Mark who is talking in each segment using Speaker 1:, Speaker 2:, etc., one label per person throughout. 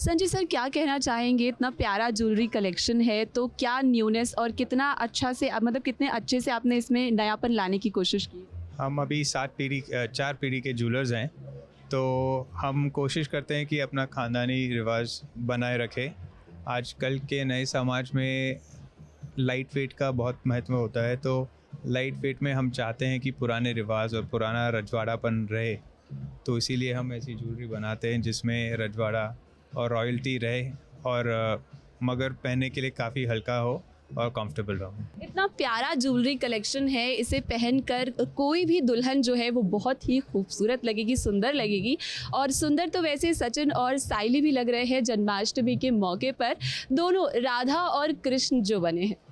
Speaker 1: Sanjay sir, क्या कहना चाहेंगे? इतना प्यारा ज्वेलरी कलेक्शन है, तो क्या न्यूनेस और कितना अच्छा से मतलब कितने अच्छे से आपने इसमें नयापन लाने की कोशिश की?
Speaker 2: हम अभी 4 पीढ़ी के जूलर्स हैं, तो हम कोशिश करते हैं कि अपना ख़ानदानी रिवाज बनाए रखें। आजकल के नए समाज में लाइट वेट का बहुत महत्व होता है, तो लाइट वेट में हम चाहते हैं कि पुराने रिवाज और पुराना रजवाड़ापन रहे, तो इसीलिए हम ऐसी ज्वेलरी बनाते हैं जिसमें रजवाड़ा और रॉयल्टी रहे और मगर पहनने के लिए काफ़ी हल्का हो और कंफर्टेबल रहो।
Speaker 1: इतना प्यारा ज्वेलरी कलेक्शन है, इसे पहनकर कोई भी दुल्हन जो है वो बहुत ही खूबसूरत लगेगी, सुंदर लगेगी। और सुंदर तो वैसे सचिन और साइली भी लग रहे हैं जन्माष्टमी के मौके पर, दोनों राधा और कृष्ण जो बने हैं।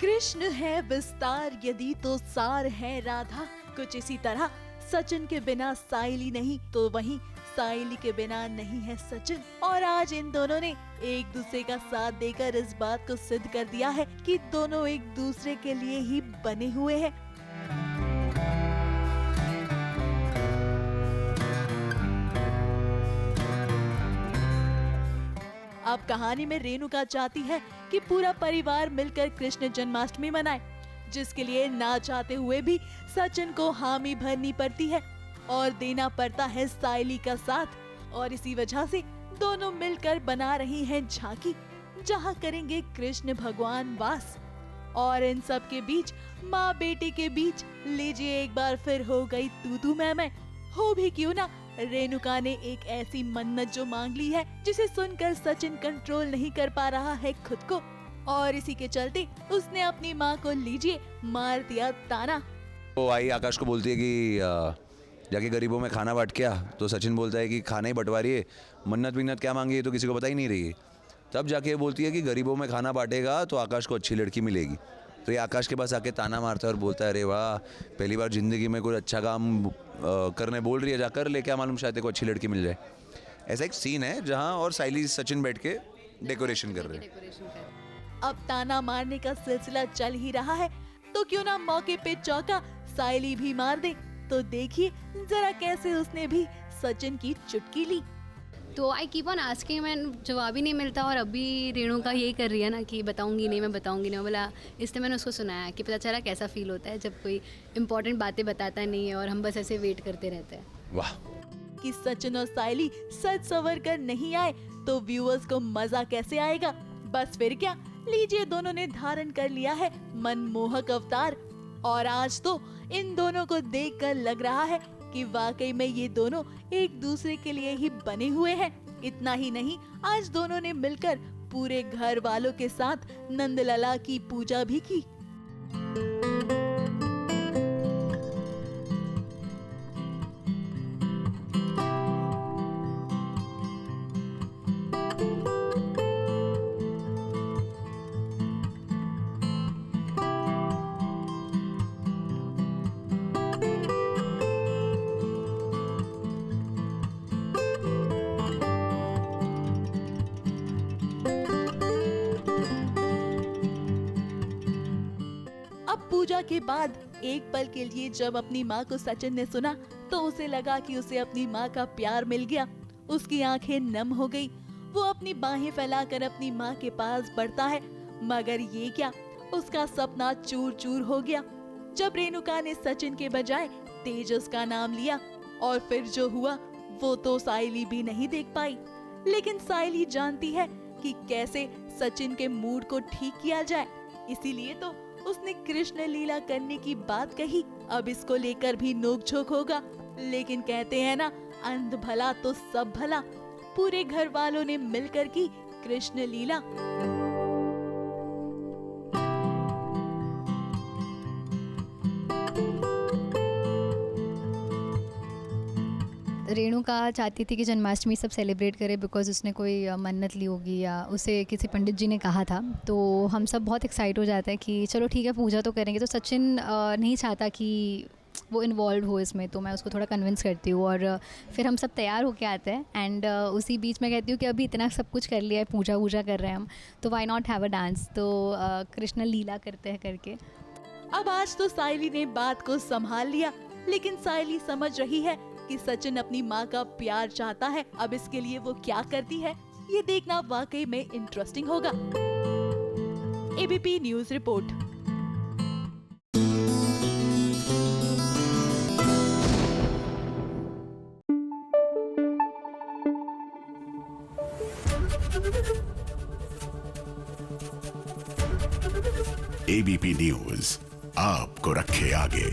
Speaker 3: कृष्ण है विस्तार यदि तो सार है राधा। कुछ इसी तरह सचिन के बिना साइली नहीं, तो वहीं साइली के बिना नहीं है सचिन। और आज इन दोनों ने एक दूसरे का साथ देकर इस बात को सिद्ध कर दिया है कि दोनों एक दूसरे के लिए ही बने हुए हैं। अब कहानी में रेणुका चाहती है कि पूरा परिवार मिलकर कृष्ण जन्माष्टमी मनाए, जिसके लिए ना चाहते हुए भी सचिन को हामी भरनी पड़ती है और देना पड़ता है साइली का साथ। और इसी वजह से दोनों मिलकर बना रही हैं झांकी, जहां करेंगे कृष्ण भगवान वास। और इन सब के बीच माँ बेटे के बीच लीजिए एक बार फिर हो गई तू मैं। हो भी क्यों ना, रेणुका ने एक ऐसी मन्नत जो मांग ली है जिसे सुनकर सचिन कंट्रोल नहीं कर पा रहा है खुद को, और इसी के चलते उसने अपनी माँ को लीजिए मार दिया ताना।
Speaker 4: वो आई आकाश को बोलती है कि जाके गरीबों में खाना बांट क्या, तो सचिन बोलता है कि खाना ही बंटवा रही है, मन्नत विन्नत क्या मांगी है तो किसी को पता ही नहीं रही है। तब जाके ये बोलती है कि गरीबों में खाना बांटेगा तो आकाश को अच्छी लड़की मिलेगी। तो ये आकाश के पास आके ताना मारता है और बोलता है अरे वाह, पहली बार जिंदगी में कोई अच्छा काम करने बोल रही है, जाकर ले, क्या मालूम शायद को अच्छी लड़की मिल जाए। ऐसा एक सीन है जहां और साइली सचिन बैठ के डेकोरेशन कर रहे हैं।
Speaker 3: अब ताना मारने का सिलसिला चल ही रहा है, तो क्यों ना मौके पे चौका साइली भी मार दे। तो देखिए जरा कैसे उसने भी सचिन की चुटकी ली।
Speaker 5: तो आई कीप ऑन आस्किंग, मैं जवाब ही नहीं मिलता। और अभी रेणुका यही कर रही है ना कि बताऊंगी नहीं, मैं बताऊंगी नहीं। बोला, इसलिए मैंने उसको सुनाया कि पता चला कैसा फील होता है जब कोई इंपॉर्टेंट बातें बताता नहीं है और हम बस ऐसे वेट करते रहते हैं।
Speaker 4: वाह,
Speaker 3: कि सचिन और साइली सच सवर कर नहीं आए तो व्यूअर्स को मजा कैसे आएगा। बस फिर क्या, लीजिए दोनों ने धारण कर लिया है मनमोहक अवतार। और आज तो इन दोनों को देखकर लग रहा है कि वाकई में ये दोनों एक दूसरे के लिए ही बने हुए हैं। इतना ही नहीं, आज दोनों ने मिलकर पूरे घर वालों के साथ नंदलाला की पूजा भी की। पूजा के बाद एक पल के लिए जब अपनी माँ को सचिन ने सुना तो उसे लगा कि उसे अपनी माँ का प्यार मिल गया। उसकी आंखें नम हो गई। वो अपनी बाहें फैलाकर अपनी माँ के पास बढ़ता है, मगर ये क्या, उसका सपना चूर चूर हो गया जब रेणुका ने सचिन के बजाय तेजस का नाम लिया। और फिर जो हुआ वो तो साइली भी नहीं देख पाई, लेकिन साइली जानती है कि कैसे सचिन के मूड को ठीक किया जाए। इसीलिए तो उसने कृष्ण लीला करने की बात कही। अब इसको लेकर भी नोकझोंक होगा, लेकिन कहते हैं ना, अंध भला तो सब भला। पूरे घर वालों ने मिलकर की कृष्ण लीला।
Speaker 6: रेणुका चाहती थी कि जन्माष्टमी सब सेलिब्रेट करे बिकॉज उसने कोई मन्नत ली होगी या उसे किसी पंडित जी ने कहा था। तो हम सब बहुत एक्साइट हो जाते हैं कि चलो ठीक है पूजा तो करेंगे। तो सचिन नहीं चाहता कि वो इन्वॉल्व हो इसमें, तो मैं उसको थोड़ा कन्विंस करती हूँ और फिर हम सब तैयार होके आते हैं। एंड उसी बीच में कहती हूँ कि अभी इतना सब कुछ कर लिया है, पूजा वूजा कर रहे हैं हम, तो why not have a dance. तो कृष्ण लीला करते हैं करके।
Speaker 3: अब आज तो सायली ने बात को संभाल लिया, लेकिन सायली समझ रही है कि सचिन अपनी माँ का प्यार चाहता है। अब इसके लिए वो क्या करती है, ये देखना वाकई में इंटरेस्टिंग होगा। ABP news report.
Speaker 7: ABP news आपको रखे आगे।